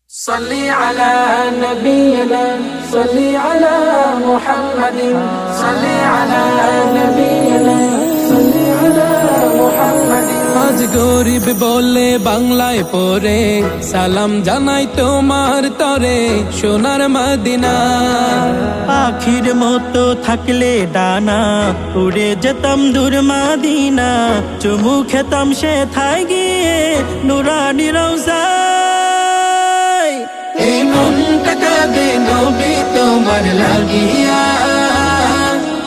صلي على نبينا صلي على محمد صلي على نبينا صلي على محمد আজ গরিব বলে বাংলায় পড়ে সালাম জানাই তোমার তরে সোনার মদিনা পাখির মতো থাকলে ডানা উড়ে যেতাম দূর মদিনা চুমু খেতাম সে থাই গিয়ে নুরানি রওজায় এই মনটা কাঁদে নবী তোমার লাগিয়া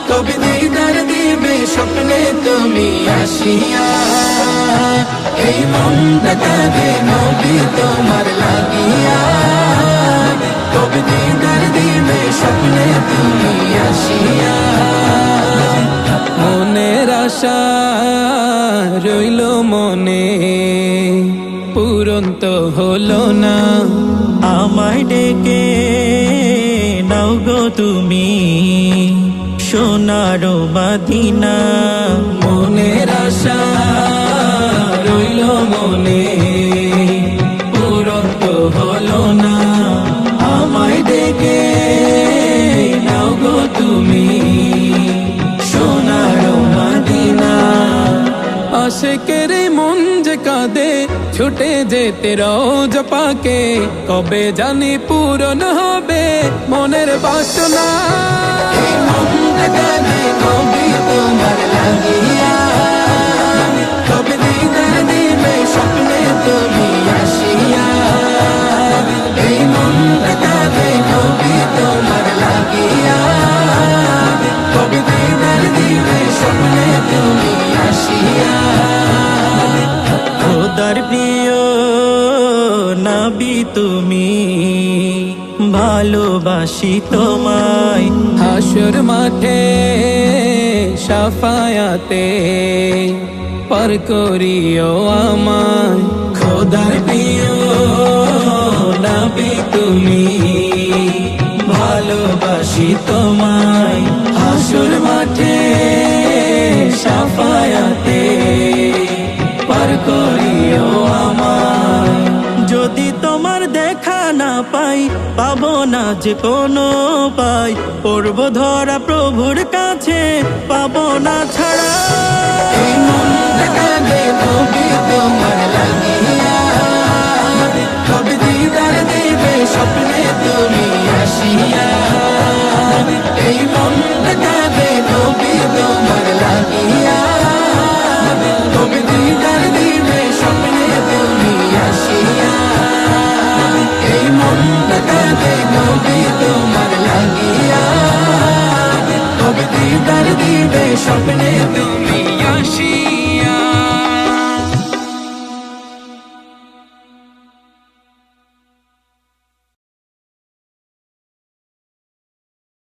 কবে দিদার দিবে স্বপ্নে তুমি আসিয়া এই মনটা কাঁদে নবী তোমার লাগিয়া কবে দিদার দিবে স্বপ্নে তুমি আসিয়া মনের আশা রইল মনে পূরণ তো হলো না আমায় ডেকে নাও গো তুমি সোনার মদিনা মনের আশা রইল মনে পূরণ তো হলো না আমায় ডেকে নাও গো তুমি সোনার মদিনা আশিকের মন যে কাঁদে ছুটে যেতে রোজ পাকে কবে জানি পূরণ হবে মনের বাসনা এই মনটা কাঁদে নবী তোমার লাগিয়া কবে দিদার দিবে স্বপ্নে তুমি আসিয়া এই মনটা কাঁদে নবী তোমার লাগিয়া কবে দিদার দিবে স্বপ্নে তুমি আসিয়া খোদার প্রিয় নবী তুমি ভালোবাসি তোমায় হাসর মাঠে সাফায়াতে পার করিও আমায় খোদার প্রিয় নবী তুমি ভালোবাসি তোমায় হাসর মাঠে সাফায়াতে পার করিও আমায় যদি তোমার দেখা না পাই পাবো না যে কোনো পাই পড়ব ধরা প্রভুর কাছে পাবো না ছাড়া এই মনটা কাঁদে নবী তোমার লাগিয়া কবে দিদার দিবে স্বপ্নে তুমি আসিয়া এই মনটা কাঁদে নবী তোমার লাগিয়া কবে দিদার দিবে স্বপ্নে তুমি আসিয়া এই মনটা কাঁদে নবী তোমার লাগিয়া কবে দিদার দিবে স্বপ্নে তুমি